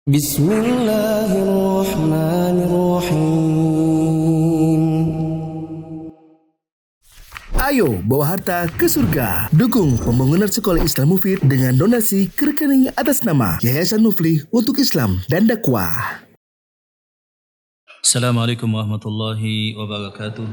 Bismillahirrahmanirrahim. Ayo bawa harta ke surga. Dukung pembangunan sekolah Islam Mufid dengan donasi ke rekening atas nama Yayasan Muflih untuk Islam dan Dakwah. Assalamualaikum warahmatullahi wabarakatuh.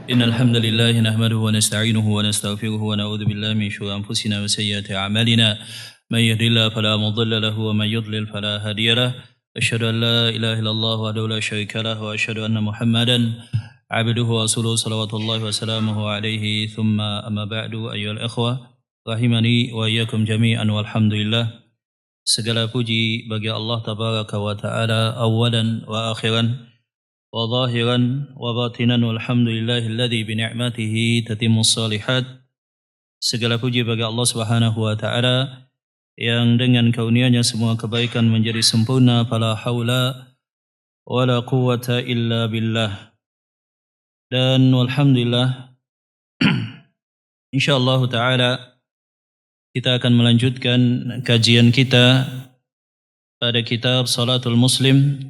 Innal hamdalillah nahmaduhu wa nasta'inuhu wa nastaghfiruhu wa na'udzu billahi min shururi anfusina wa sayyiati a'malina. May yahdihillahu fala mudilla lahu wa may yudlil fala hadiya lahu. Asyhadu an la ilaha illallah wahdahu la syarika lahu wa asyhadu anna Muhammadan abduhu wa rasuluhu salawatullahi wa salamuhu alaihi. Thumma amma ba'du, ayyuhal ikhwah rahimani wa iyyakum jami'an walhamdulillah. Segala puji bagi Allah tabaraka wa ta'ala awalan wa akhiran wa zahiran wa batinan, walhamdulillahilladzi bi ni'matihi tatimmus shalihat. Segala puji bagi Allah Subhanahu wa taala yang dengan karunia-Nya semua kebaikan menjadi sempurna. Fala haula wala quwwata illa billah. Dan walhamdulillah insyaallah taala kita akan melanjutkan kajian kita pada kitab Salatul Muslim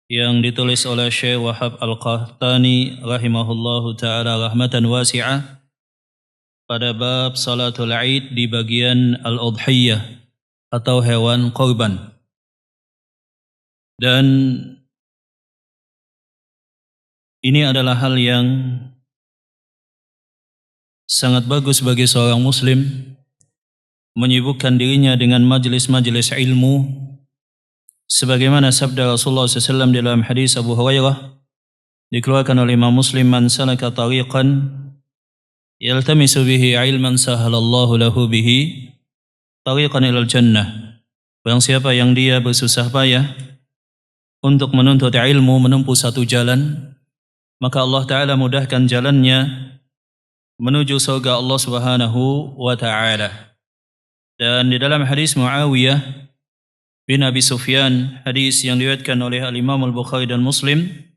yang ditulis oleh Syekh Wahab Al-Qahtani rahimahullahu ta'ala rahmatan wasi'ah pada bab Salatul Aid di bagian Al-Udhiyah atau hewan korban. Dan ini adalah hal yang sangat bagus bagi seorang muslim, menyibukkan dirinya dengan majelis-majelis ilmu, sebagaimana sabda Rasulullah SAW dalam hadis Abu Hurairah dikeluarkan oleh Imam Muslim, man salaka tariqan yaltamisu bihi ilman sahalallahu lahu bihi tariqan ilal jannah. Barang siapa yang dia bersusah payah untuk menuntut ilmu, menempuh satu jalan, maka Allah Ta'ala mudahkan jalannya menuju surga Allah Subhanahu wa Ta'ala. Dan di dalam hadis Muawiyah bin Abi Sufyan, hadis yang diriwayatkan oleh Al-Imam Al-Bukhari dan Muslim,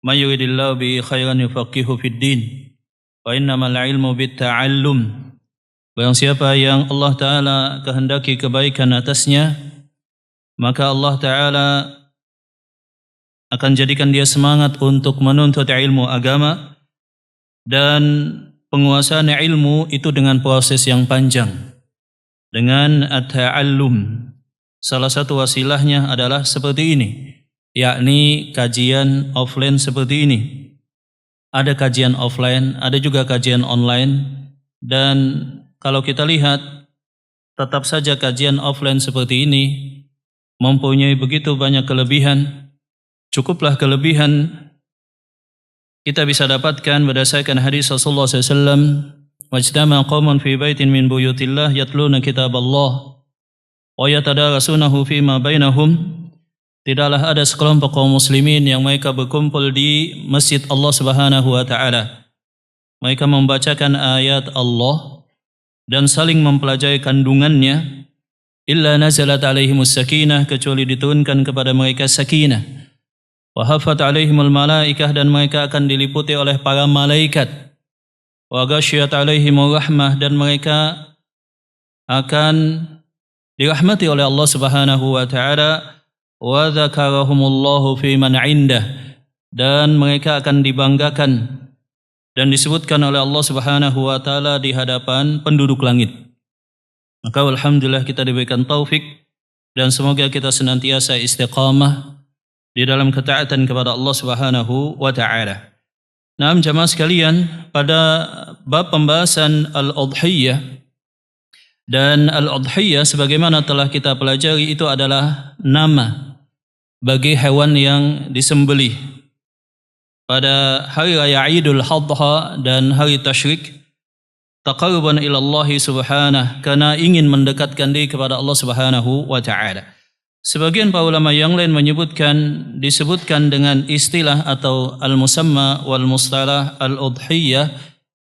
may yuridillahu bi khairan yufaqihu fid din wa innamal ilmu bit ta'allum. Barang siapa yang Allah Ta'ala kehendaki kebaikan atasnya, maka Allah Ta'ala akan jadikan dia semangat untuk menuntut ilmu agama. Dan penguasaan ilmu itu dengan proses yang panjang, dengan at-ta'allum. Salah satu wasilahnya adalah seperti ini, yakni kajian offline seperti ini. Ada kajian offline, ada juga kajian online. Dan kalau kita lihat, tetap saja kajian offline seperti ini mempunyai begitu banyak kelebihan. Cukuplah kelebihan kita bisa dapatkan berdasarkan hadis Rasulullah SAW, wajtama qaumun fi baitin min buyutillah yatluna kitaballah wa yatadarasunahu fima bainahum. Tidaklah ada sekelompok kaum muslimin yang mereka berkumpul di masjid Allah Subhanahu wa taala. Mereka membacakan ayat Allah dan saling mempelajari kandungannya. Illa nazalat alaihimus sakinah, kecuali diturunkan kepada mereka sakinah. Wa hafat alaihimul malaikah, dan mereka akan diliputi oleh para malaikat. Wa ghasyiyat alaihimur rahmah, dan mereka akan dirahmati oleh Allah Subhanahu wa taala. Wa dzakarahumullahu fi man 'indah, dan mereka akan dibanggakan dan disebutkan oleh Allah Subhanahu wa taala di hadapan penduduk langit. Maka alhamdulillah kita diberikan taufik, dan semoga kita senantiasa istiqamah di dalam ketaatan kepada Allah Subhanahu wa taala. Nah, jamaah sekalian, pada bab pembahasan Al-Udhiyah, dan Al-Udhiyah sebagaimana telah kita pelajari itu adalah nama bagi hewan yang disembelih pada hari raya Idul Adha dan hari tasyrik, taqarruban ila Allah subhanahu, karena ingin mendekatkan diri kepada Allah Subhanahu wa taala. Sebagian para ulama yang lain disebutkan dengan istilah atau al-musamma wal mustalah al-udhiyah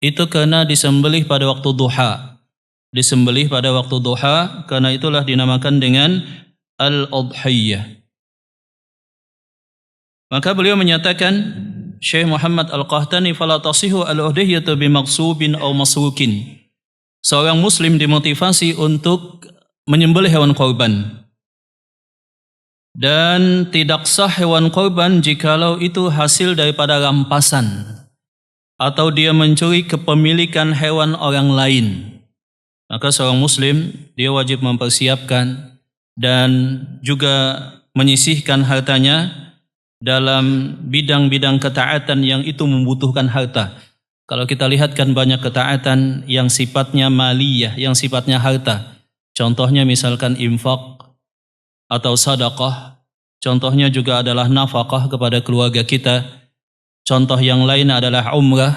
itu karena disembelih pada waktu duha. Disembelih pada waktu duha, karena itulah dinamakan dengan al-udhiyah. Maka beliau menyatakan, Syekh Muhammad Al-Qahtani, fala tasihu al-udhiyatu bimaghsubin aw masrukin. seorang muslim dimotivasi untuk menyembelih hewan korban. Dan tidak sah hewan korban jikalau itu hasil daripada rampasan atau dia mencuri kepemilikan hewan orang lain. Maka seorang muslim dia wajib mempersiapkan dan juga menyisihkan hartanya dalam bidang-bidang ketaatan yang itu membutuhkan harta. Kalau kita lihat kan banyak ketaatan yang sifatnya maliyah, yang sifatnya harta. Contohnya misalkan infak atau sedekah. Contohnya juga adalah nafkah kepada keluarga kita. Contoh yang lain adalah umrah.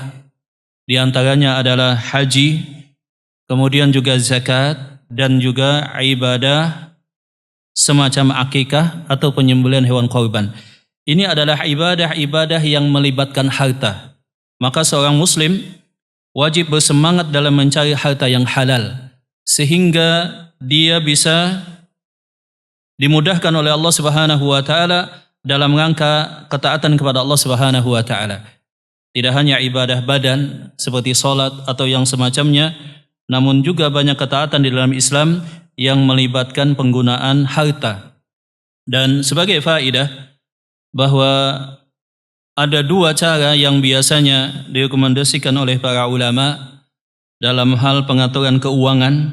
Di antaranya adalah haji, kemudian juga zakat dan juga ibadah semacam akikah atau penyembelihan hewan korban. Ini adalah ibadah-ibadah yang melibatkan harta. Maka seorang muslim wajib bersemangat dalam mencari harta yang halal sehingga dia bisa dimudahkan oleh Allah Subhanahu wa taala dalam rangka ketaatan kepada Allah Subhanahu wa taala. Tidak hanya ibadah badan seperti salat atau yang semacamnya, namun juga banyak ketaatan di dalam Islam yang melibatkan penggunaan harta. Dan sebagai faedah bahwa ada dua cara yang biasanya direkomendasikan oleh para ulama dalam hal pengaturan keuangan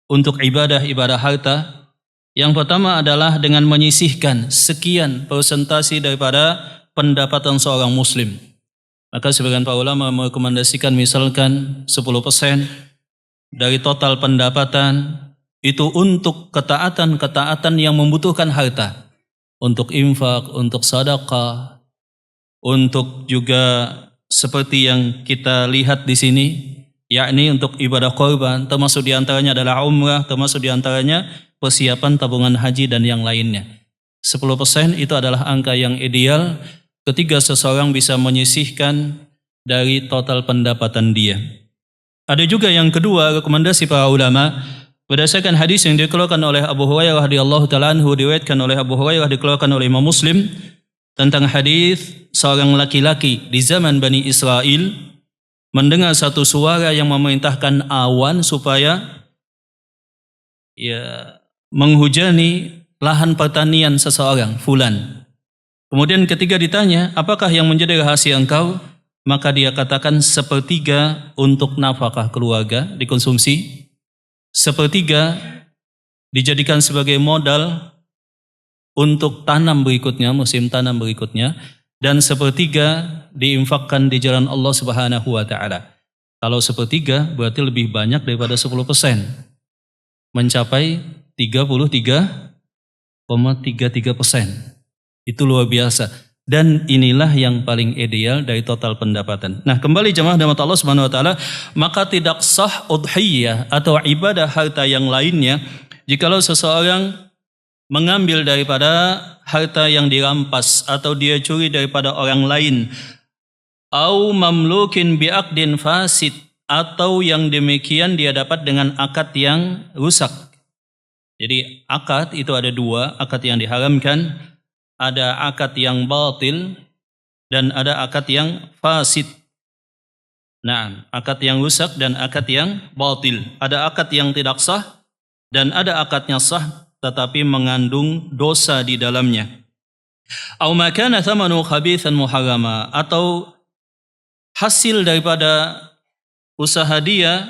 untuk ibadah-ibadah harta. Yang pertama adalah dengan menyisihkan sekian persentase daripada pendapatan seorang muslim. Maka sebagian para ulama merekomendasikan misalkan 10% dari total pendapatan itu untuk ketaatan-ketaatan yang membutuhkan harta. Untuk infak, untuk sedekah, untuk juga seperti yang kita lihat di sini, yakni untuk ibadah korban, termasuk diantaranya adalah umrah, termasuk diantaranya persiapan tabungan haji dan yang lainnya. 10% itu adalah angka yang ideal ketika seseorang bisa menyisihkan dari total pendapatan dia. Ada juga yang kedua, rekomendasi para ulama berdasarkan hadis yang dikeluarkan oleh Abu Hurairah radhiyallahu taala anhu, diriwayatkan oleh Abu Hurairah, dikeluarkan oleh Imam Muslim, tentang hadis seorang laki-laki di zaman Bani Israel mendengar satu suara yang memerintahkan awan supaya menghujani lahan pertanian seseorang, fulan. Kemudian ketika ditanya, apakah yang menjadi rahasia engkau? Maka dia katakan 1/3 untuk nafkah keluarga dikonsumsi, 1/3 dijadikan sebagai modal untuk tanam berikutnya, musim tanam berikutnya, dan 1/3 diinfakkan di jalan Allah Subhanahu wa taala. Kalau 1/3 berarti lebih banyak daripada 10%. Mencapai 33,33%. Itu luar biasa. Dan inilah yang paling ideal dari total pendapatan. Nah, kembali jemaah rahmat Allah Subhanahu wa taala, maka tidak sah udhiyah atau ibadah harta yang lainnya jikalau seseorang mengambil daripada harta yang dirampas atau dia curi daripada orang lain, au mamlukin bi'aqdin fasid, atau yang demikian dia dapat dengan akad yang rusak. Jadi akad itu ada dua, akad yang diharamkan, ada akad yang batil dan ada akad yang fasid. Nah, akad yang rusak dan akad yang batil. Ada akad yang tidak sah dan ada akadnya sah tetapi mengandung dosa di dalamnya. Au ma kana thamanu khabithan muharrama, atau hasil daripada usaha dia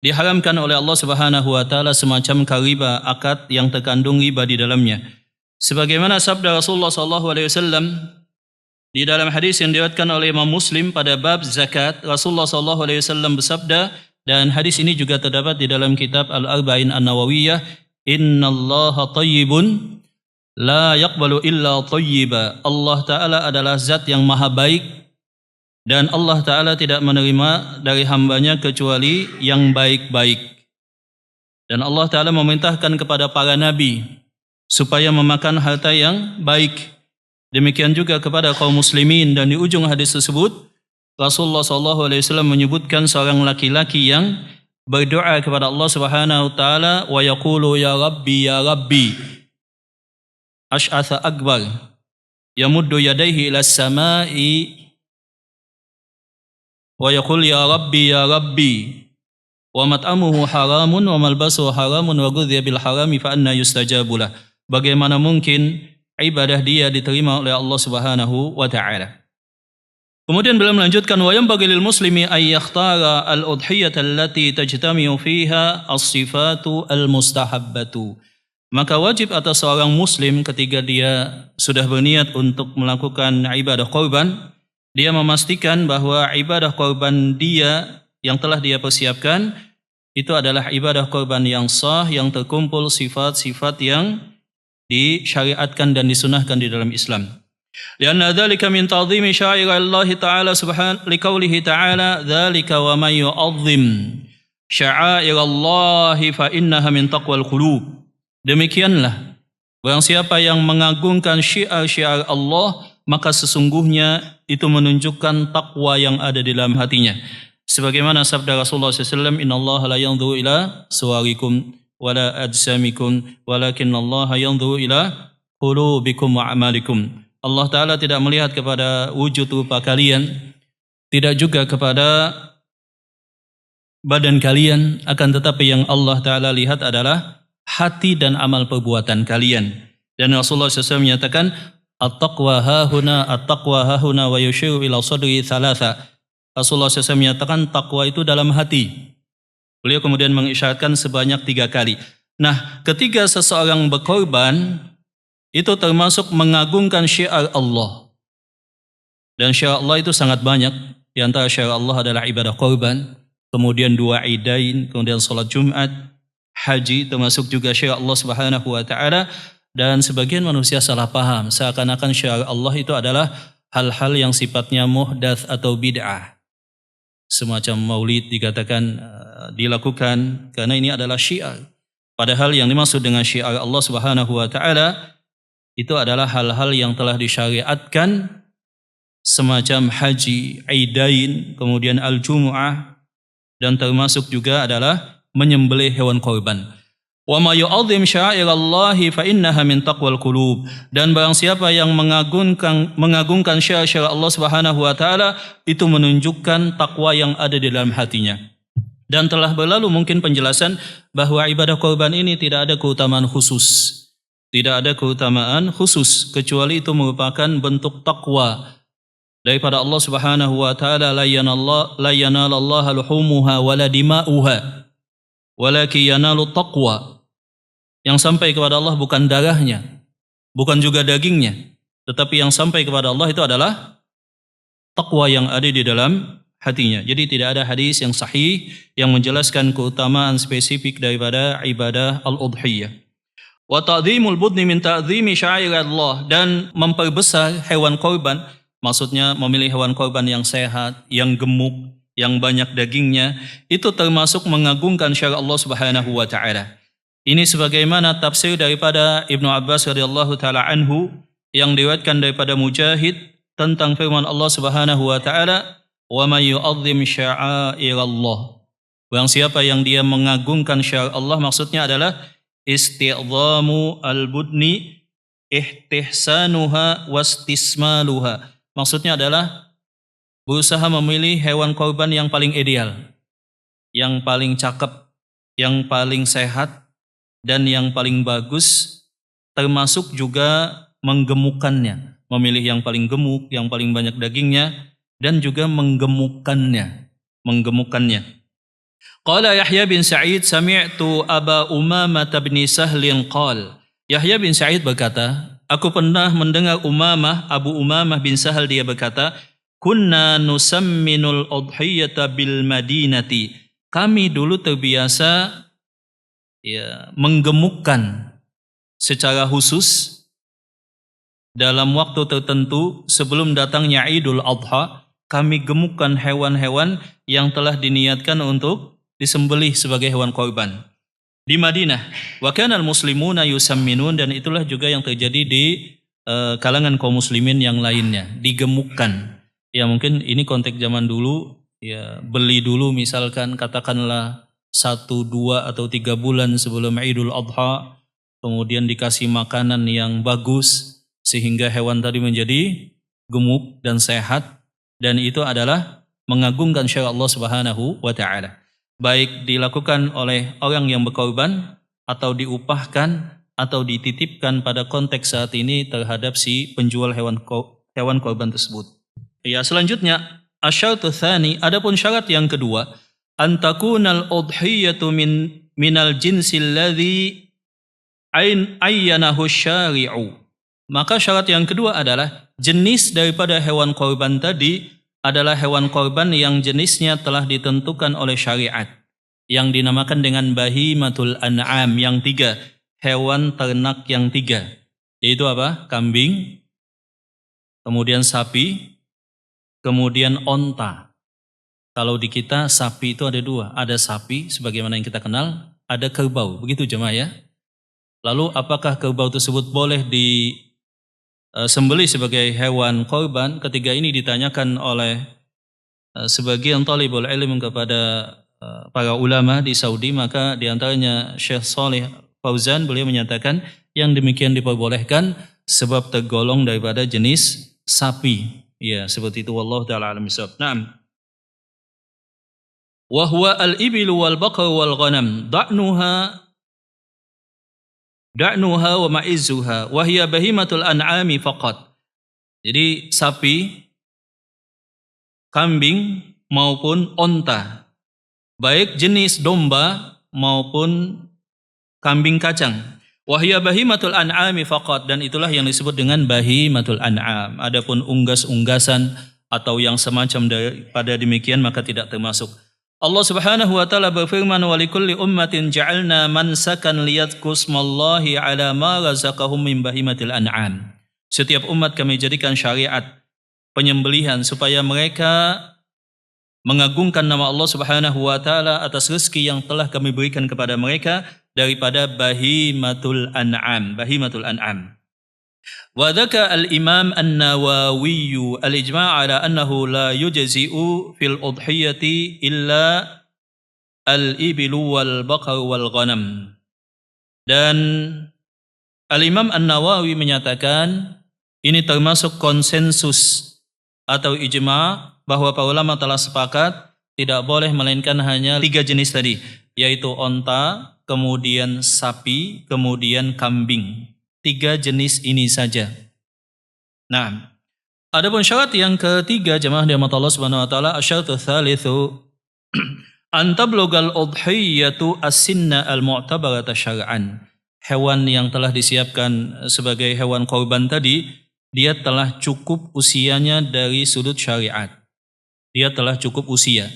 diharamkan oleh Allah Subhanahu wa taala semacam riba, akad yang terkandung riba di dalamnya. Sebagaimana sabda Rasulullah sallallahu alaihi wasallam di dalam hadis yang diriwayatkan oleh Imam Muslim pada bab zakat, Rasulullah sallallahu alaihi wasallam bersabda, dan hadis ini juga terdapat di dalam kitab Al-Arba'in An-Nawawiyah, innallaha thayyibun la yaqbalu illa thayyiba. Allah taala adalah zat yang maha baik dan Allah taala tidak menerima dari hambanya kecuali yang baik-baik. Dan Allah taala memerintahkan kepada para nabi supaya memakan harta yang baik. Demikian juga kepada kaum muslimin, dan di ujung hadis tersebut Rasulullah SAW menyebutkan seorang laki-laki yang berdoa kepada Allah Subhanahu wa taala, wa yaqulu ya rabbi asy'atha akbar yamuddu yadayhi ila samai wa yaqul ya rabbi wa mat'amuhu haramun wa malbasuhu haramun wa ghudhiya bil harami fa anna yustajabu lah. Bagaimana mungkin ibadah dia diterima oleh Allah Subhanahu wa taala? Kemudian beliau melanjutkan wa yanbaghi lil muslimi ay yakhtara al udhiyata allati tajtami'u fiha as-sifatu al mustahabbatu. Maka wajib atas seorang muslim ketika dia sudah berniat untuk melakukan ibadah korban, dia memastikan bahwa ibadah korban dia yang telah dia persiapkan itu adalah ibadah korban yang sah, yang terkumpul sifat-sifat yang disyariatkan dan disunahkan di dalam Islam. Lianna dzalika min ta'dhimi sya'airallah ta'ala subhanahu liqaulihi ta'ala dzalika wa may yu'azzim sya'airallah fa innaha min taqwal qulub. Demikianlah barang siapa yang mengagungkan syiar-syiar Allah, maka sesungguhnya itu menunjukkan takwa yang ada di dalam hatinya. Sebagaimana sabda Rasulullah SAW, Inna Allah la yanzuru ila suwarikum wala ajsamikum walakinna Allah yanzuru ila qulubikum wa amalikum. Allah Ta'ala tidak melihat kepada wujud rupa kalian, tidak juga kepada badan kalian, akan tetapi yang Allah Ta'ala lihat adalah hati dan amal perbuatan kalian. Dan Rasulullah SAW menyatakan, At-taqwa hahuna wa yushiru ila sadri thalatha. Rasulullah SAW menyatakan takwa itu dalam hati. Beliau kemudian mengisyaratkan sebanyak 3 kali. Nah, ketika seseorang berkorban, itu termasuk mengagungkan syiar Allah. Dan syiar Allah itu sangat banyak. Di antara syiar Allah adalah ibadah korban, kemudian 2 idain, kemudian salat Jumat, haji, termasuk juga syiar Allah Subhanahu wa taala. Dan sebagian manusia salah paham, seakan-akan syiar Allah itu adalah hal-hal yang sifatnya muhdats atau bid'ah. Semacam maulid dikatakan dilakukan karena ini adalah syiar. Padahal yang dimaksud dengan syiar Allah Subhanahu wa taala itu adalah hal-hal yang telah disyariatkan, semacam haji, aidain, kemudian al-jumu'ah, dan termasuk juga adalah menyembelih hewan korban. Wa may yu'azzim sya'airallahi fa innaha min taqwal qulub. Dan barang siapa yang mengagungkan syiar-syiar Allah Subhanahu wa taala, itu menunjukkan takwa yang ada di dalam hatinya. Dan telah berlalu mungkin penjelasan bahwa ibadah korban ini tidak ada keutamaan khusus. Tidak ada keutamaan khusus kecuali itu merupakan bentuk takwa daripada Allah Subhanahu wa taala. La yanalallaha luhumuha wala dima'uha walakin yanalu taqwa. Yang sampai kepada Allah bukan darahnya, bukan juga dagingnya, tetapi yang sampai kepada Allah itu adalah takwa yang ada di dalam hatinya. Jadi tidak ada hadis yang sahih yang menjelaskan keutamaan spesifik daripada ibadah al-udhiyah. Wa ta'dhimul budni min ta'dhimi sya'airillah. Dan memperbesar hewan korban, maksudnya memilih hewan korban yang sehat, yang gemuk, yang banyak dagingnya, itu termasuk mengagungkan syiar Allah Subhanahu wa taala. Ini sebagaimana tafsir daripada Ibnu Abbas radhiyallahu taala anhu yang diriwayatkan daripada Mujahid tentang firman Allah Subhanahu wa taala, "Wa may yu'azzim sya'airallah." Barang siapa yang dia mengagungkan syiar Allah, maksudnya adalah isti'dhamu al-budni ihtisanuha wastismaluha. Maksudnya adalah berusaha memilih hewan korban yang paling ideal, yang paling cakep, yang paling sehat, dan yang paling bagus, termasuk juga menggemukkannya. Memilih yang paling gemuk, yang paling banyak dagingnya, dan juga menggemukkannya. Qala Yahya bin Sa'id sami'tu Aba Umamah bin Sahlin qal. Yahya bin Sa'id berkata, aku pernah mendengar Abu Umamah bin Sahal, dia berkata, kunna nusamminul udhiyata bil madinati. Kami dulu terbiasa menggemukkan secara khusus dalam waktu tertentu sebelum datangnya Idul Adha. Kami gemukkan hewan-hewan yang telah diniatkan untuk disembelih sebagai hewan korban di Madinah. Wa kana al-muslimuna yusamminun, dan itulah juga yang terjadi di kalangan kaum muslimin yang lainnya, digemukkan. Ya mungkin ini konteks zaman dulu, ya beli dulu misalkan katakanlah 1, 2 atau 3 bulan sebelum Idul Adha, kemudian dikasih makanan yang bagus sehingga hewan tadi menjadi gemuk dan sehat, dan itu adalah mengagungkan syiar Allah Subhanahu wa taala. baik dilakukan oleh orang yang berkorban atau diupahkan atau dititipkan pada konteks saat ini terhadap si penjual hewan korban tersebut. Ya, selanjutnya asyaratu tsani, adapun syarat yang kedua, antakunal udhiyatu minal jinsil ladzi ayyanahu syari'u. Maka syarat yang kedua adalah jenis daripada hewan korban tadi adalah hewan korban yang jenisnya telah ditentukan oleh syariat, yang dinamakan dengan bahimatul an'am, yang tiga, hewan ternak yang tiga, yaitu apa? Kambing, kemudian sapi, kemudian onta. Kalau di kita sapi itu ada dua, ada sapi sebagaimana yang kita kenal, ada kerbau, begitu jemaah ya. Lalu apakah kerbau tersebut boleh disembelih sebagai hewan korban? Ketiga ini ditanyakan oleh sebagian talibul ilm kepada para ulama di Saudi, maka diantaranya Syekh Saleh Fauzan, beliau menyatakan yang demikian diperbolehkan sebab tergolong daripada jenis sapi. Ya, seperti itu, wallahu taala alam bisawab. Naam. Wa huwa al-ibilu wal baqar wal ghanam da'nuha wa ma'izuha wa hiya bahimatul an'ami faqat. Jadi sapi, kambing maupun onta, baik jenis domba maupun kambing kacang. Wa hiya bahimatul an'ami faqat, dan itulah yang disebut dengan bahimatul an'am. Adapun unggas-unggasan atau yang semacam daripada demikian maka tidak termasuk. Allah Subhanahu wa taala berfirman, wa likulli ummatin ja'alna mansakan liyadhkursmallahi ala ma razaqahum min bahimatil an'am. Setiap umat kami jadikan syariat penyembelihan supaya mereka mengagungkan nama Allah Subhanahu wa taala atas rezeki yang telah kami berikan kepada mereka daripada bahimatul an'am, bahimatul an'am. Wa dzaka al-Imam An-Nawawi al-ijma' ala annahu la yujzi'u fil udhiyati illa al-ibilu wal baqar wal ghanam. Dan al-Imam An-Nawawi menyatakan ini termasuk konsensus atau ijma' bahwa para ulama telah sepakat tidak boleh melainkan hanya tiga jenis tadi, yaitu onta, kemudian sapi, kemudian kambing. Tiga jenis ini saja. Nah, adapun syarat yang ketiga jemaah dirahmati Allah Subhanahu wa taala, asyaratu tsalitsu an tablugal udhiyatu as-sinna al-mu'tabarata syar'an. Hewan yang telah disiapkan sebagai hewan korban tadi, dia telah cukup usianya dari sudut syariat. Dia telah cukup usia.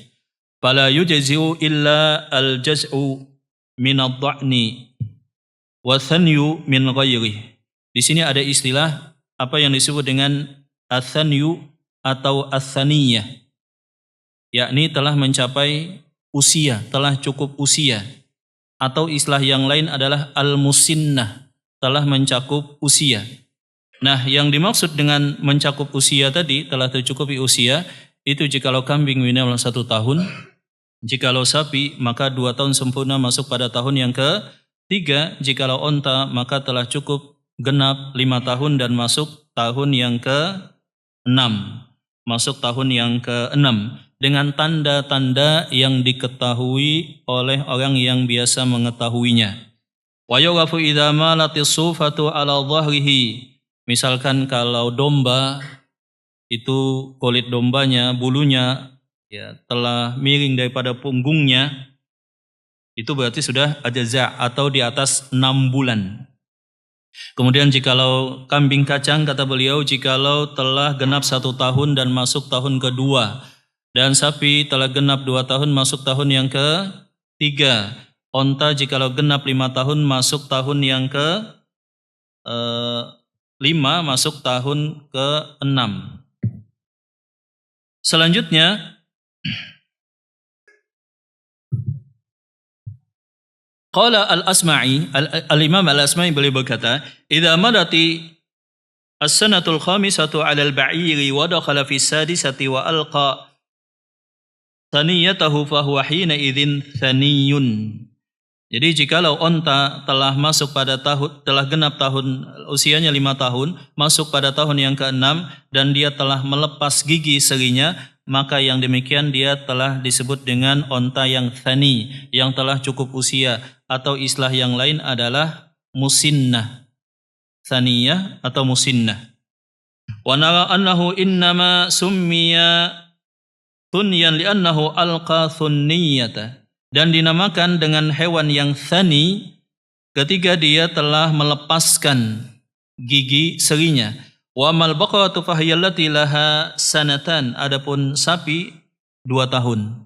Fala yujzi'u illa al-jaz'u min ad-dha'ni wa thanyu min ghairi. Di sini ada istilah apa yang disebut dengan athanyu atau athaniyah, yakni telah mencapai usia, telah cukup usia, atau istilah yang lain adalah al-musinnah, telah mencakup usia. Nah, yang dimaksud dengan mencakup usia tadi, telah tercukupi usia, itu jikalau kambing minimal 1 tahun, jikalau sapi maka 2 tahun sempurna masuk pada tahun yang ke-3, jikalau onta maka telah cukup genap 5 tahun dan masuk tahun yang ke-6. Masuk tahun yang ke-6 dengan tanda-tanda yang diketahui oleh orang yang biasa mengetahuinya. Wa yughrafu idza malatis sufatu ala dhahrihi. Misalkan kalau domba itu kulit dombanya, bulunya ya telah miring daripada punggungnya, itu berarti sudah ajaza atau di atas 6 bulan. Kemudian jikalau kambing kacang, kata beliau, jikalau telah genap 1 tahun dan masuk tahun kedua, dan sapi telah genap 2 tahun masuk tahun yang ke-3, onta jikalau genap 5 tahun masuk tahun yang ke-5 masuk tahun ke-6. Selanjutnya qala al-Asma'i, al-Imam al-Asma'i beliau berkata, idza madati as-sanatul khamisatu 'ala al-ba'iri wa dakhala fi sadisati wa alqa thaniyatahu fa huwa hina idzin thaniyun. Jadi jikalau onta telah masuk pada tahun, telah genap tahun, usianya 5 tahun, masuk pada tahun yang ke-6 dan dia telah melepas gigi serinya, maka yang demikian dia telah disebut dengan onta yang thani, yang telah cukup usia, atau istilah yang lain adalah musinnah, thaniyah atau musinnah. Wa nara annahu innama summiya thunyan li'annahu alqa thunniyata, dan dinamakan dengan hewan yang thani ketika dia telah melepaskan gigi serinya. Wa mal baqaratu fahiyallati laha sanatan, adapun sapi 2 tahun.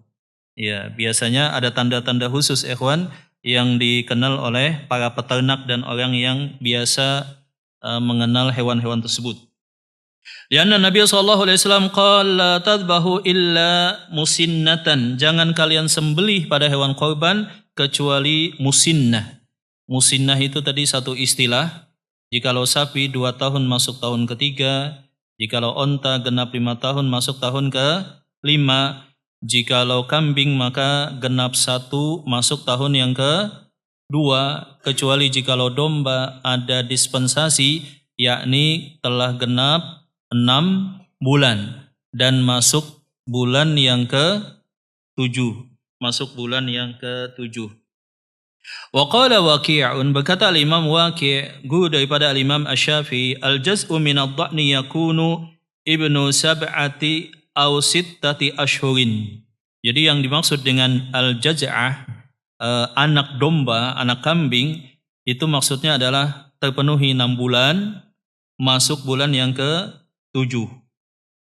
Ya, biasanya ada tanda-tanda khusus ikhwan yang dikenal oleh para peternak dan orang yang biasa mengenal hewan-hewan tersebut. Lianna Nabi SAW qala tadbahu illa musinnatan, jangan kalian sembelih pada hewan korban kecuali musinnah. Musinnah itu tadi satu istilah. Jikalau sapi 2 tahun masuk tahun ketiga, jikalau onta genap 5 tahun masuk tahun ke-5, jikalau kambing maka genap 1 masuk tahun yang ke-2, kecuali jikalau domba ada dispensasi, yakni telah genap 6 bulan dan masuk bulan yang ke-7. Masuk bulan yang ke-7. Wa qala Waqi'un, berkata al-Imam Waqi', guru daripada al-Imam Asy-Syafi'i, al-jaz'u min ad-dha'ni yakunu ibnu sab'ati aw sittati ashhurin. Jadi yang dimaksud dengan al-jaz'ah, anak domba, anak kambing, itu maksudnya adalah terpenuhi 6 bulan, masuk bulan yang ke-7.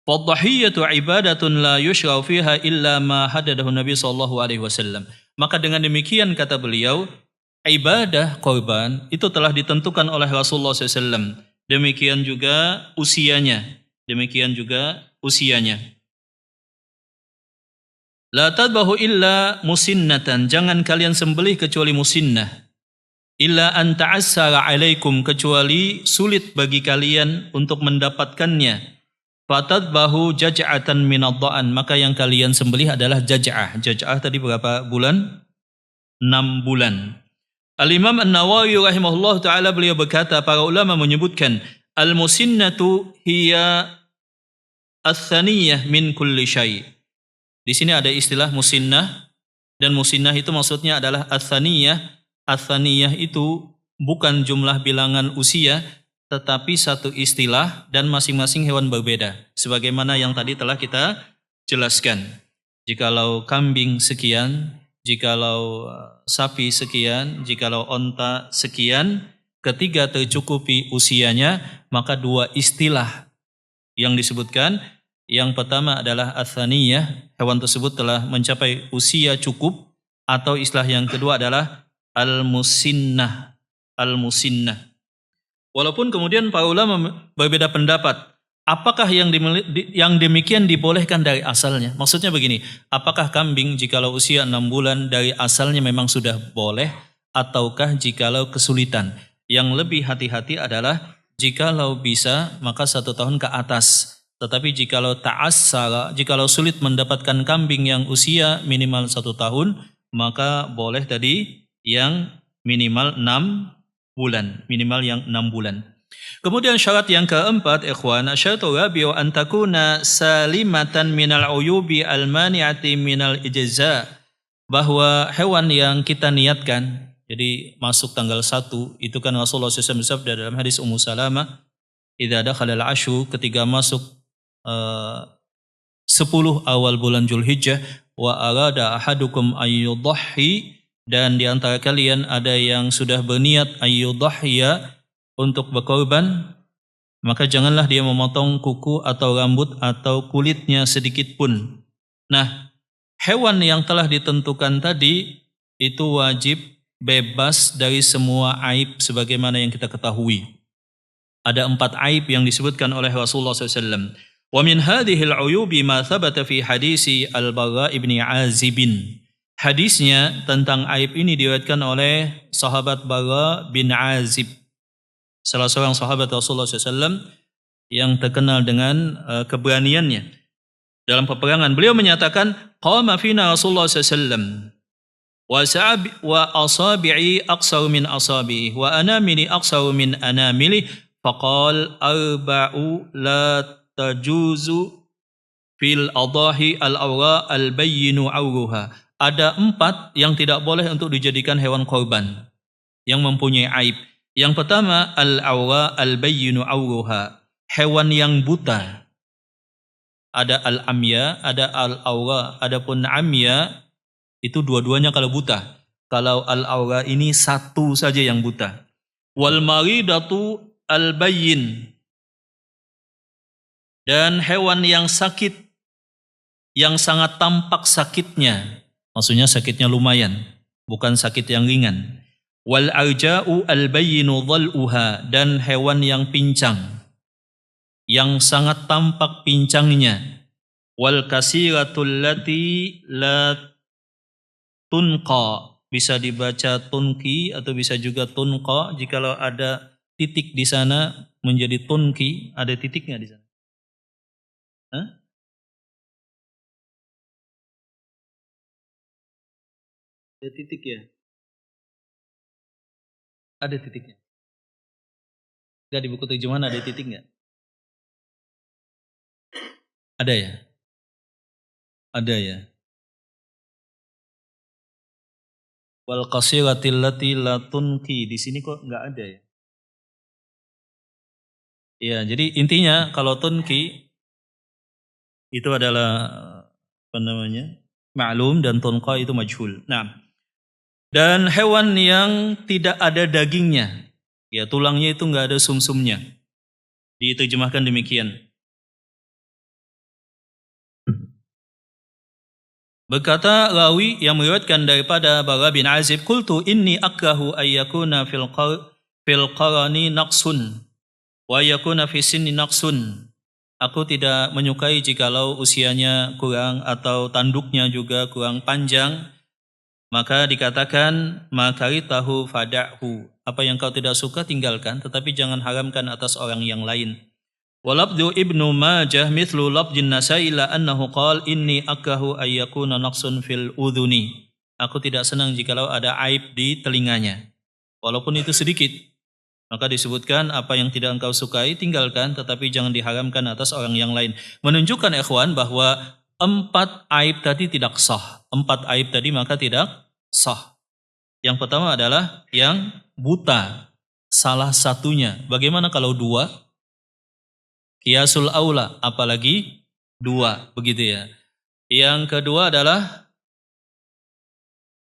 Fadhahiyatu ibadatun la yushra'u fiha illa ma haddadahu Nabi sallallahu alaihi wasallam. Maka dengan demikian kata beliau, ibadah korban itu telah ditentukan oleh Rasulullah SAW. Demikian juga usianya. La tadbahu illa musinnatan, jangan kalian sembelih kecuali musinnah. Illa an ta'assara alaikum, kecuali sulit bagi kalian untuk mendapatkannya. Fatadbahu jaj'atan minad-dha'an, maka yang kalian sembelih adalah jaj'ah. Jaj'ah tadi berapa bulan? 6 bulan. Al-Imam An-Nawawi rahimahullah ta'ala beliau berkata, para ulama menyebutkan al-musinnatu hiya ats-tsaniyah min kulli syai'. Di sini ada istilah musinnah, dan musinnah itu maksudnya adalah ats-tsaniyah. Ats-tsaniyah itu bukan jumlah bilangan usia, tetapi satu istilah dan masing-masing hewan berbeda. Sebagaimana yang tadi telah kita jelaskan. Jikalau kambing sekian, jikalau sapi sekian, jikalau onta sekian, ketiga tercukupi usianya, maka 2 istilah yang disebutkan. Yang pertama adalah ats-tsaniyah, hewan tersebut telah mencapai usia cukup, atau istilah yang kedua adalah al-musinnah. Al-musinnah. Walaupun kemudian para ulama berbeda pendapat, apakah yang demikian dibolehkan dari asalnya? Maksudnya begini, apakah kambing jikalau usia 6 bulan dari asalnya memang sudah boleh, ataukah jikalau kesulitan? Yang lebih hati-hati adalah jikalau bisa maka 1 tahun ke atas. Tetapi jikalau ta'assara, jikalau sulit mendapatkan kambing yang usia minimal 1 tahun, maka boleh tadi yang minimal 6 bulan, minimal yang 6 bulan. Kemudian syarat yang keempat, ikhwan, syaratu rabi'u an takuna salimatan minal uyubi al-mani'ati minal ijza', bahwa hewan yang kita niatkan, jadi masuk tanggal 1, itu kan Rasulullah SAW bersabda dalam hadis Ummu Salamah, idza dakhala al-'ashru, ketika masuk 10 awal bulan Zulhijjah, wa arada ahadukum ayyudhhi, dan di antara kalian ada yang sudah berniat ayyudhhiya, untuk berkorban, maka janganlah dia memotong kuku atau rambut atau kulitnya sedikit pun. Nah, hewan yang telah ditentukan tadi itu wajib bebas dari semua aib sebagaimana yang kita ketahui. Ada 4 aib yang disebutkan oleh Rasulullah SAW. Wa min hadhil uyubi ma thabata fi hadisi Al-Bara ibn Azib. Hadisnya tentang aib ini diriwayatkan oleh sahabat Bara bin Azib, salah seorang sahabat Rasulullah SAW yang terkenal dengan keberaniannya dalam peperangan. Beliau menyatakan, qama fina Rasulullah SAW wa asabi'i aqsaru min asabi'i wa anamili aqsaru min anamili faqal arba'u la tajuzu fil adahi al-awra al-bayyinu awruha. Ada 4 yang tidak boleh untuk dijadikan hewan korban yang mempunyai aib. Yang pertama, al-awra al-bayyinu awruha, hewan yang buta. Ada al-amya, ada al-awra. Adapun amya itu dua-duanya kalau buta. Kalau al-awra ini satu saja yang buta. Wal maridatu al-bayyin, dan hewan yang sakit, yang sangat tampak sakitnya. Maksudnya sakitnya lumayan, bukan sakit yang ringan. Wal arja'u al-bayyinu dhal'uha, dan hewan yang pincang, yang sangat tampak pincangnya. Wal kasiratul lati la tunqa, bisa dibaca tunki atau bisa juga tunqa. Jikalau ada titik di sana menjadi tunki, ada titiknya di sana. Hah? Ada titik ya? Ada titiknya. Enggak, di buku terjemahan ada titik enggak? Ada ya? Ada ya. Wal qasiratil lati la tunki, di sini kok enggak ada ya? Iya, jadi intinya kalau tunki itu adalah apa namanya? Ma'lum, dan tunqa itu majhul. Nah, dan hewan yang tidak ada dagingnya, ya tulangnya itu enggak ada sumsumnya. Diterjemahkan demikian. Berkata rawi yang meriwayatkan daripada Bara bin Azib, qultu inni akrahu ayyakuna fil qarani naqsun wa yakuna fi sinni naqsun. Aku tidak menyukai jikalau usianya kurang atau tanduknya juga kurang panjang. Maka dikatakan makaritahu fada'hu. Apa yang kau tidak suka tinggalkan, tetapi jangan haramkan atas orang yang lain. Walabdu Ibnu Majah mithlu labdin Nasai la annahu qala inni akrahu ayyakuna naqsun fil udhuni. Aku tidak senang jikalau ada aib di telinganya, walaupun itu sedikit. Maka disebutkan apa yang tidak engkau sukai tinggalkan, tetapi jangan diharamkan atas orang yang lain. Menunjukkan ikhwan bahwa 4 aib tadi tidak sah. 4 aib tadi maka tidak sah. Yang pertama adalah yang buta, salah satunya. Bagaimana kalau 2? Qiyasul aula, apalagi 2, begitu ya. Yang kedua adalah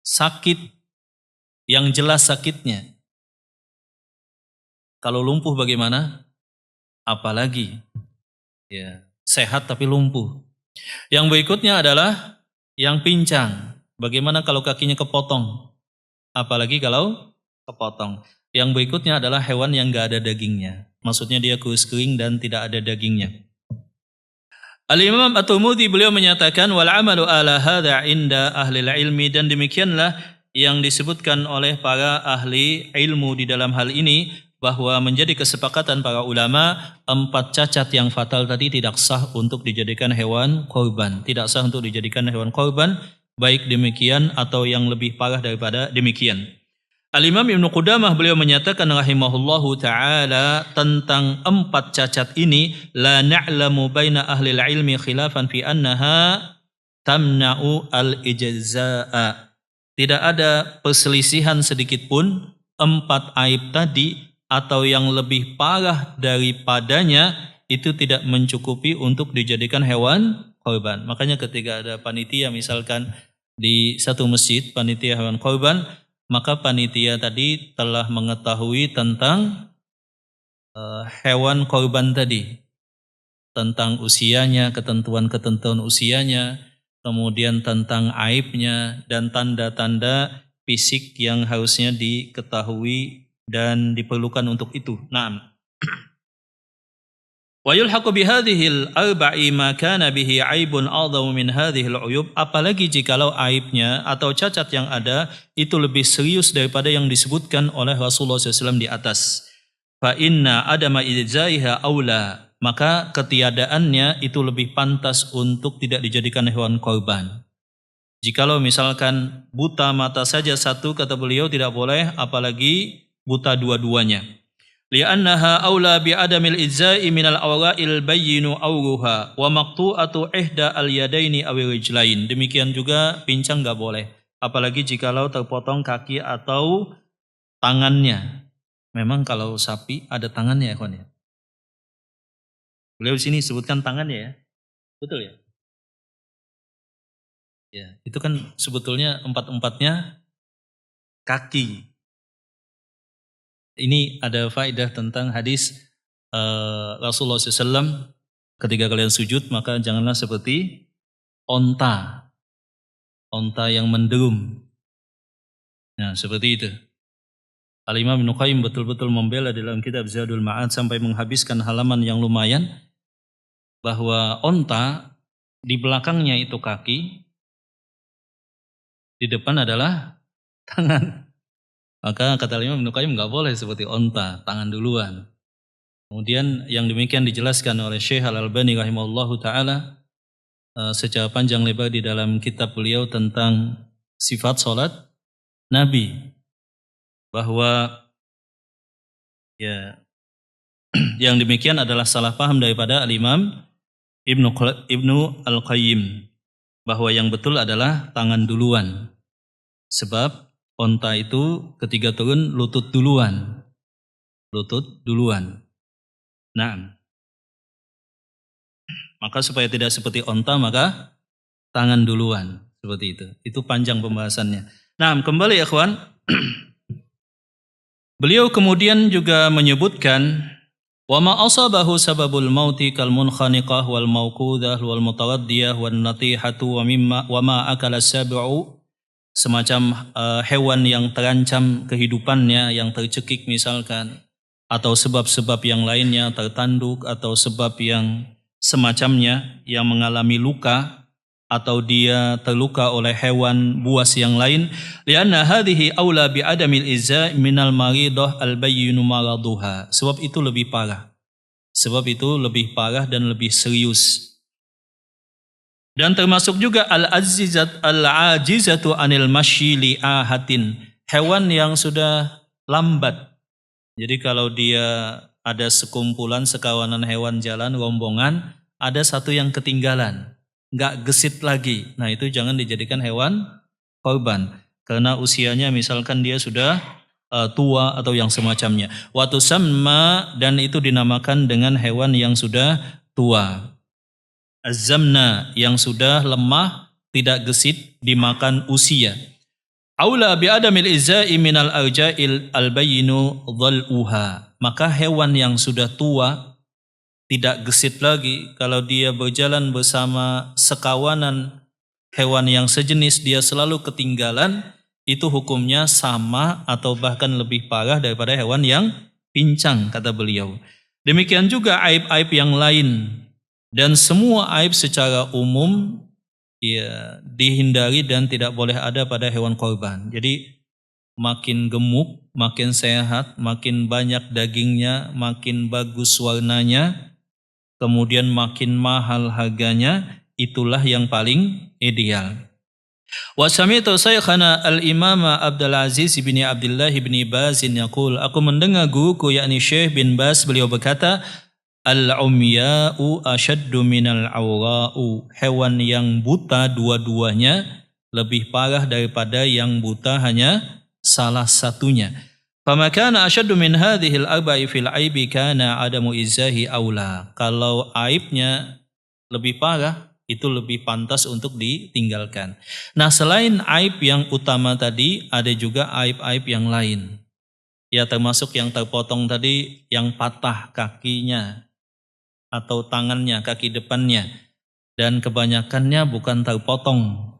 sakit, yang jelas sakitnya. Kalau lumpuh bagaimana? Apalagi ya, sehat tapi lumpuh. Yang berikutnya adalah yang pincang. Bagaimana kalau kakinya kepotong? Apalagi kalau kepotong. Yang berikutnya adalah hewan yang enggak ada dagingnya. Maksudnya dia kurus kering dan tidak ada dagingnya. Al-Imam At-Tirmidzi beliau menyatakan wal amalu ala hadza inda ahli ilmi, dan demikianlah yang disebutkan oleh para ahli ilmu di dalam hal ini, bahwa menjadi kesepakatan para ulama 4 cacat yang fatal tadi tidak sah untuk dijadikan hewan korban. Tidak sah untuk dijadikan hewan korban, baik demikian atau yang lebih parah daripada demikian. Al-Imam Ibnu Qudamah beliau menyatakan rahimahullahu ta'ala tentang 4 cacat ini, la na'lamu baina ahli ilmi khilafan fi annaha tamna'u al-ijza'a. Tidak ada perselisihan sedikit pun 4 aib tadi atau yang lebih parah daripadanya itu tidak mencukupi untuk dijadikan hewan korban. Makanya ketika ada panitia misalkan di satu masjid, panitia hewan korban, maka panitia tadi telah mengetahui tentang hewan korban tadi, tentang usianya, ketentuan-ketentuan usianya, kemudian tentang aibnya dan tanda-tanda fisik yang harusnya diketahui dan diperlukan untuk itu. Naam. Wa yulhaqu bihadhil arba'i ma kana bihi aibun a'dhamu min hadhil uyub. Apalagi jikalau aibnya atau cacat yang ada itu lebih serius daripada yang disebutkan oleh Rasulullah SAW di atas. Fa inna adama idzaiha aula, maka ketiadaannya itu lebih pantas untuk tidak dijadikan hewan korban. Jikalau misalkan buta mata saja satu, kata beliau tidak boleh, apalagi buta dua-duanya. li'annaha aula bi'adamil ijza'i minal awra'il bayyinu awruha wa maqtu'atu ihda al-yadaini awil rijlain. Demikian juga pincang enggak boleh, apalagi jikalau terpotong kaki atau tangannya. Memang kalau sapi ada tangannya ya kawan ya. Beliau sini sebutkan tangannya ya. Betul ya? Ya, itu kan sebetulnya empat-empatnya kaki. Ini ada faedah tentang hadis Rasulullah SAW, ketika kalian sujud maka janganlah seperti onta yang menderum. Nah, seperti itu. Al-Imam Ibnu Qayyim betul-betul membela dalam kitab Zadul Ma'ad sampai menghabiskan halaman yang lumayan bahwa onta di belakangnya itu kaki, di depan adalah tangan. Maka kata Imam Ibnu Qayyim enggak boleh seperti onta, tangan duluan. Kemudian yang demikian dijelaskan oleh Syekh Al-Albani rahimahullahu taala secara panjang lebar di dalam kitab beliau tentang sifat salat Nabi, bahwa ya yang demikian adalah salah paham daripada Al-Imam Ibnu Al-Qayyim, bahwa yang betul adalah tangan duluan. Sebab onta itu ketika turun lutut duluan. Nah, maka supaya tidak seperti onta maka tangan duluan, seperti itu. Itu panjang pembahasannya. Nah, kembali ya kawan. Beliau kemudian juga menyebutkan wa ma asabahu sababul mauti kal munkhaniqah wal mauqudah wal mutaraddiyah wan natihatu wa ma akala sab'u, semacam hewan yang terancam kehidupannya, yang tercekik misalkan, atau sebab-sebab yang lainnya, tertanduk atau sebab yang semacamnya yang mengalami luka atau dia terluka oleh hewan buas yang lain, lianna hadhihi aula bi adamil izza' minal maridah al bayyinu maraduha. Sebab itu lebih parah dan lebih serius. Dan termasuk juga al-ajizatu anil masyi li'ahatin, hewan yang sudah lambat. Jadi kalau dia ada sekumpulan, sekawanan hewan jalan, rombongan, ada satu yang ketinggalan, nggak gesit lagi. Nah itu jangan dijadikan hewan korban, karena usianya misalkan dia sudah tua atau yang semacamnya. Wa tusamma, dan itu dinamakan dengan hewan yang sudah tua. Az-zamna, yang sudah lemah, tidak gesit, dimakan usia. Aula bi adamil izza'i minal arja'il albayinu dhal'uha. Maka hewan yang sudah tua, tidak gesit lagi, kalau dia berjalan bersama sekawanan hewan yang sejenis, dia selalu ketinggalan, itu hukumnya sama atau bahkan lebih parah daripada hewan yang pincang, kata beliau. Demikian juga aib-aib yang lain. Dan semua aib secara umum ya dihindari dan tidak boleh ada pada hewan korban. Jadi makin gemuk, makin sehat, makin banyak dagingnya, makin bagus warnanya, kemudian makin mahal harganya, itulah yang paling ideal. Wa sami'tu Syekhana al-Imam Abdul Aziz bin Abdullah bin Baz yaqul, aku mendengar guruku yakni Syekh bin Baz, beliau berkata, al-umya'u ashaddu minal awra'u, hewan yang buta dua-duanya lebih parah daripada yang buta hanya salah satunya. Fama kana ashaddu min hadhil arba'i fil aibi kana adamu izzahi aula. Kalau aibnya lebih parah, itu lebih pantas untuk ditinggalkan. Nah, selain aib yang utama tadi, ada juga aib-aib yang lain. Ya, termasuk yang terpotong tadi, yang patah kakinya atau tangannya, kaki depannya. Dan kebanyakannya bukan terpotong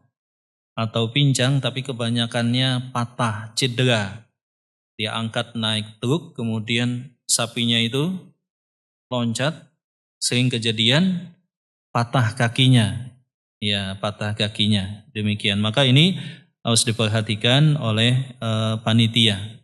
atau pincang, tapi kebanyakannya patah, cedera. Dia angkat naik truk, kemudian sapinya itu loncat, sering kejadian patah kakinya. Ya, patah kakinya. Demikian. Maka ini harus diperhatikan oleh panitia.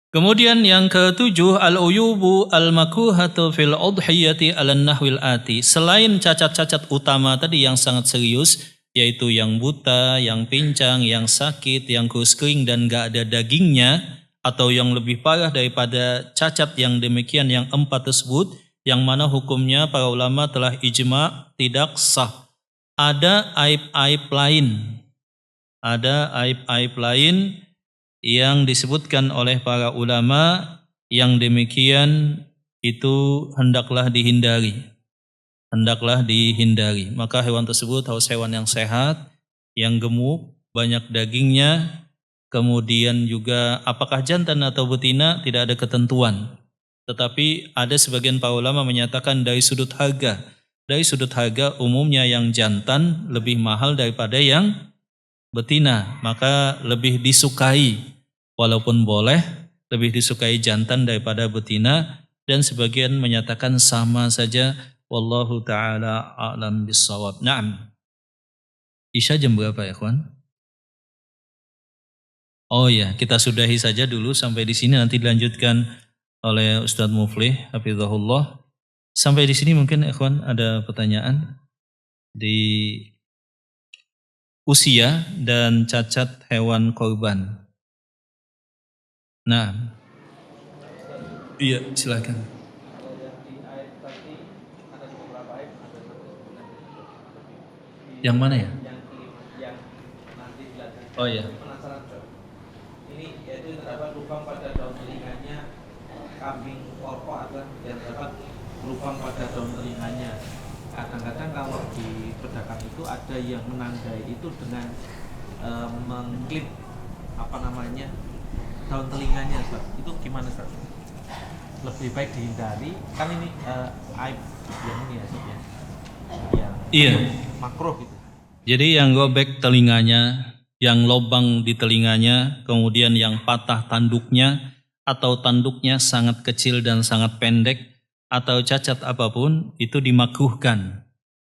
Kemudian yang ketujuh, al-uyubu al-makruhatu fil udhiyati al-nahwil ati. Selain cacat-cacat utama tadi yang sangat serius, yaitu yang buta, yang pincang, yang sakit, yang kurus kering dan gak ada dagingnya, atau yang lebih parah daripada cacat yang demikian yang 4 tersebut, yang mana hukumnya para ulama telah ijma tidak sah. Ada aib-aib lain, yang disebutkan oleh para ulama yang demikian itu hendaklah dihindari. Maka hewan tersebut harus hewan yang sehat, yang gemuk, banyak dagingnya, kemudian juga apakah jantan atau betina tidak ada ketentuan. Tetapi ada sebagian para ulama menyatakan dari sudut harga umumnya yang jantan lebih mahal daripada yang betina, maka lebih disukai, walaupun boleh lebih disukai jantan daripada betina, dan sebagian menyatakan sama saja. Wallahu ta'ala a'lam bissawab. Naam. Isya jam berapa ya, kawan? Oh ya, kita sudahi saja dulu sampai di sini, nanti dilanjutkan oleh Ustadz Muflih hafizahullah. Sampai di sini mungkin ikhwan ada pertanyaan di usia dan cacat hewan korban. Nah, iya silakan. Yang mana ya? Oh ya. Ini yaitu terdapat lubang pada daun telinganya kambing korpo atau yang terdapat lubang pada daun telinganya. Kadang-kadang kalau di pedagang itu ada yang menandai itu dengan mengklip daun telinganya, Pak. Itu gimana, Pak? Lebih baik dihindari, kan ini aib yang ini ya, Pak. Iya. Makruh gitu. Jadi yang robek telinganya, yang lobang di telinganya, kemudian yang patah tanduknya, atau tanduknya sangat kecil dan sangat pendek, atau cacat apapun, itu dimakruhkan.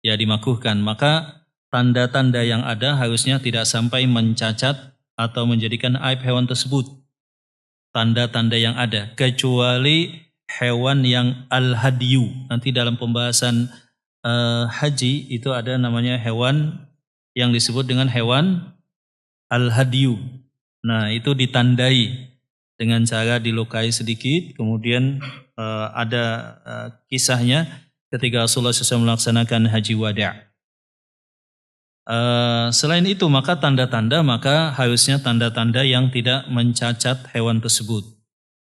Ya dimakruhkan. Maka tanda-tanda yang ada harusnya tidak sampai mencacat atau menjadikan aib hewan tersebut. Tanda-tanda yang ada, kecuali hewan yang al-hadyu. Nanti dalam pembahasan haji itu ada namanya hewan yang disebut dengan hewan al-hadyu. Nah itu ditandai dengan cara dilukai sedikit, kemudian ada kisahnya ketika Rasulullah SAW melaksanakan haji wada'. Selain itu maka harusnya tanda-tanda yang tidak mencacat hewan tersebut.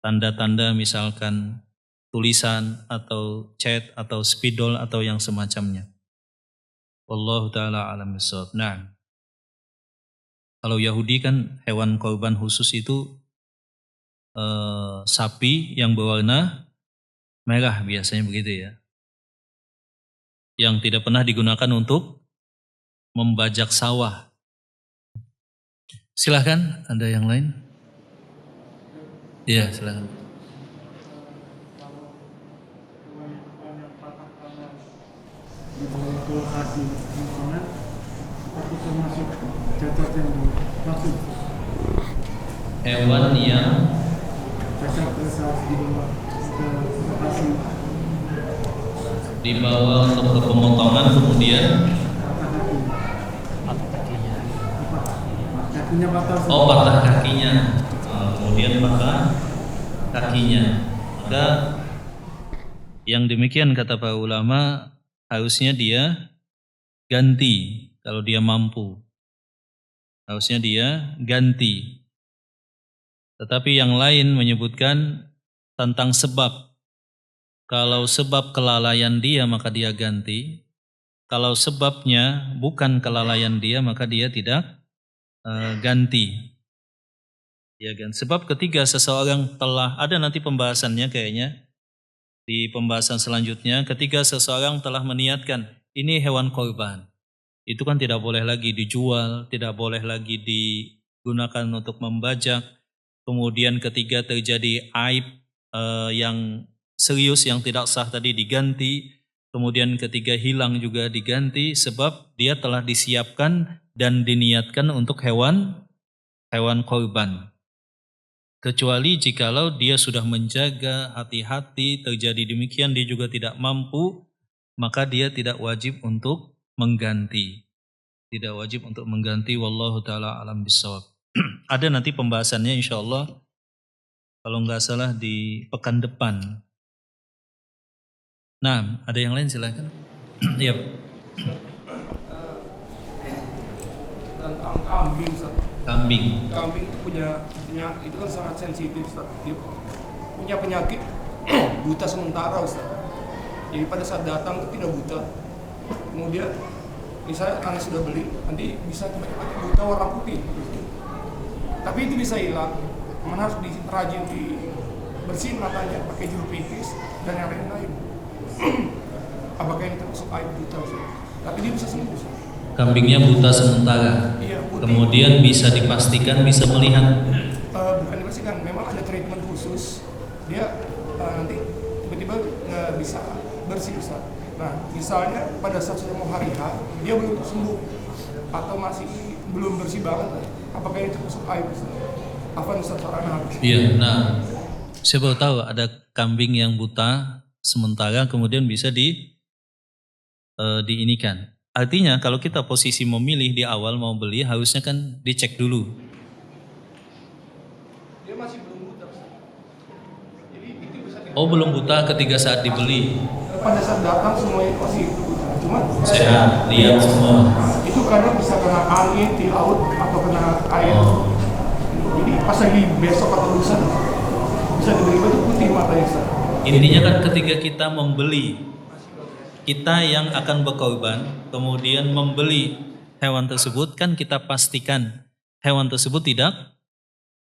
Tanda-tanda misalkan tulisan atau cat atau spidol atau yang semacamnya. Wallahu ta'ala alam bissawab. Nah, kalau Yahudi kan hewan korban khusus itu sapi yang berwarna merah biasanya begitu ya. Yang tidak pernah digunakan untuk membajak sawah. Silahkan, ada yang lain? Iya, silahkan. Lokasi lingkungan tapi termasuk cacat yang dimaksud Hewan yang cacat saat dibawa ke lokasi dibawa untuk ke pemotongan kemudian patah kakinya patah patah kakinya, kemudian patah kakinya. Maka yang demikian kata para ulama harusnya dia ganti kalau dia mampu. Harusnya dia ganti. Tetapi yang lain menyebutkan tentang sebab. Kalau sebab kelalaian dia maka dia ganti. Kalau sebabnya bukan kelalaian dia maka dia tidak ganti. Ya kan? Sebab ketiga seseorang telah, ada nanti pembahasannya kayaknya di pembahasan selanjutnya, ketika seseorang telah meniatkan ini hewan korban, itu kan tidak boleh lagi dijual, tidak boleh lagi digunakan untuk membajak. Kemudian ketiga terjadi aib yang serius yang tidak sah tadi diganti. Kemudian ketiga hilang juga diganti sebab dia telah disiapkan dan diniatkan untuk hewan korban. Kecuali jikalau dia sudah menjaga hati-hati, terjadi demikian dia juga tidak mampu, maka dia tidak wajib untuk mengganti. Tidak wajib untuk mengganti, wallahu ta'ala alam bissawab. Ada nanti pembahasannya insyaallah Kalau nggak salah di pekan depan. Nah, ada yang lain silakan. Iya. Tentang kambing, Ustaz. Kambing. Kambing itu punya penyakit, itu kan sangat sensitif, Ustaz. Dia punya penyakit buta sementara, Ustaz. Jadi pada saat datang itu tidak buta. Kemudian misalnya karena sudah beli, nanti bisa tiba-tiba buta warna putih. Tapi itu bisa hilang. Memang harus rajin dibersihin matanya pakai juru pipis dan yang lain-lain. Apakah ini termasuk aib buta, Ustaz? Tapi dia bisa sembuh, Ustaz. Kambingnya buta sementara. Iya, putih. Kemudian bisa dipastikan bisa melihat. Bukan dipastikan, memang ada treatment khusus. Dia nanti tiba-tiba nggak bisa bersih, Ustaz. Nah, misalnya pada saat sudah mau hari H, dia belum sembuh atau masih belum bersih banget, apakah ini termasuk aib, Ustaz? Apa Ustaz sarannya? Iya, nah saya baru tahu ada kambing yang buta sementara kemudian bisa diinikan. Artinya kalau kita posisi memilih di awal mau beli harusnya kan dicek dulu. Dia masih belum buta, Ustaz. Jadi itu bisa Oh, belum buta ketika saat dibeli. pada saat datang semuanya masih buta. Cuma Sehat, lihat semua. itu kadang bisa kena angin di laut atau kena air. Jadi pas lagi besok atau lusa bisa tiba-tiba itu putih matanya, Ustaz. Intinya kan ketika kita membeli, kita yang akan berkorban, kemudian membeli hewan tersebut kan kita pastikan hewan tersebut tidak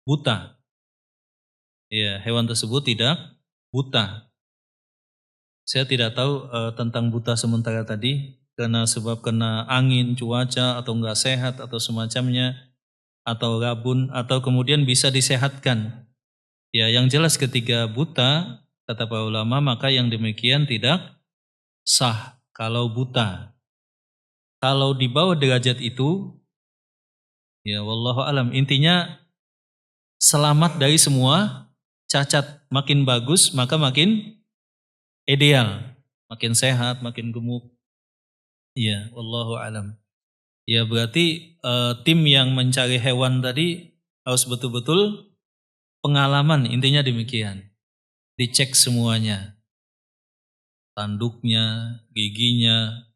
buta. Ya, hewan tersebut tidak buta. Saya tidak tahu tentang buta sementara tadi karena sebab kena angin, cuaca atau enggak sehat atau semacamnya atau rabun atau kemudian bisa disehatkan. Ya, yang jelas ketika buta kata para ulama maka yang demikian tidak sah kalau buta. Kalau di bawah derajat itu ya wallahu alam, intinya selamat dari semua cacat, makin bagus maka makin ideal, makin sehat, makin gemuk. Ya, wallahu alam. Ya berarti tim yang mencari hewan tadi harus betul-betul pengalaman, intinya demikian. Dicek semuanya. Tanduknya, giginya,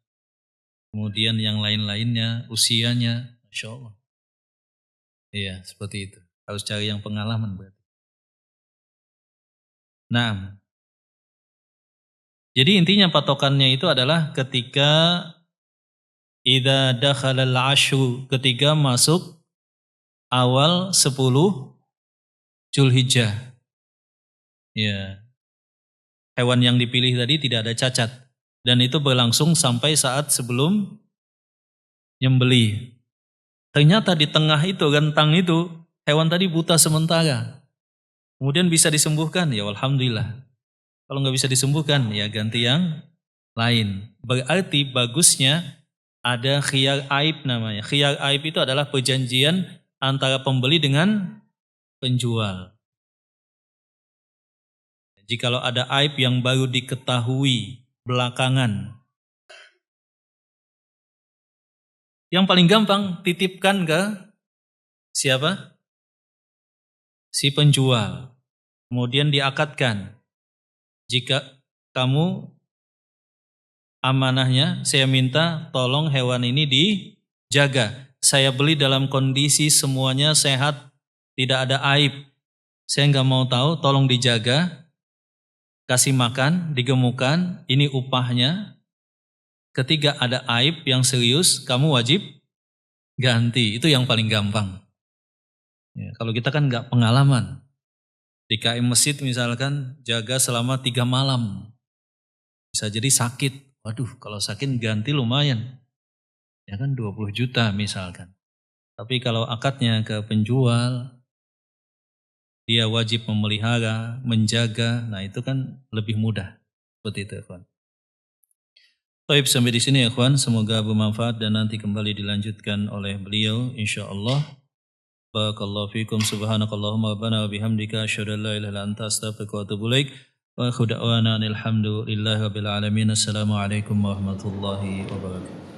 kemudian yang lain-lainnya, usianya, Masya Allah. Iya, seperti itu. Harus cari yang pengalaman berarti. Nah, jadi intinya patokannya itu adalah ketika idza dakhalal ashru, ketika masuk awal 10 Zulhijjah. Ya. Hewan yang dipilih tadi tidak ada cacat dan itu berlangsung sampai saat sebelum nyembelih. Ternyata di tengah itu rentang itu hewan tadi buta sementara. Kemudian bisa disembuhkan, ya alhamdulillah. Kalau nggak bisa disembuhkan, ya ganti yang lain. Berarti bagusnya ada khiyar aib namanya. Khiyar aib itu adalah perjanjian antara pembeli dengan penjual. Jikalau ada aib yang baru diketahui belakangan, yang paling gampang titipkan ke siapa? Si penjual. Kemudian diakadkan. Jika kamu amanahnya, saya minta tolong hewan ini dijaga. Saya beli dalam kondisi semuanya sehat, tidak ada aib. Saya nggak mau tahu, tolong dijaga. Kasih makan, digemukkan, ini upahnya. Ketika ada aib yang serius, kamu wajib ganti. Itu yang paling gampang. Ya, kalau kita kan nggak pengalaman. Di KM masjid misalkan jaga selama 3 malam. Bisa jadi sakit. Waduh, kalau sakit ganti lumayan. Ya kan 20 juta misalkan. Tapi kalau akadnya ke penjual, dia wajib memelihara, menjaga, nah itu kan lebih mudah. Seperti itu, ikhwan. Baik, sampai di sini ya, ikhwan. Semoga bermanfaat dan nanti kembali dilanjutkan oleh beliau, insyaAllah. Barakallahu fikum, subhanakallahumma rabbana wa bihamdika, asyhadu an la ilaha illa anta, astaghfiruka wa atubu ilaik. Wa akhiru da'wana alhamdulillahi rabbil alamin. Assalamualaikum warahmatullahi wabarakatuh.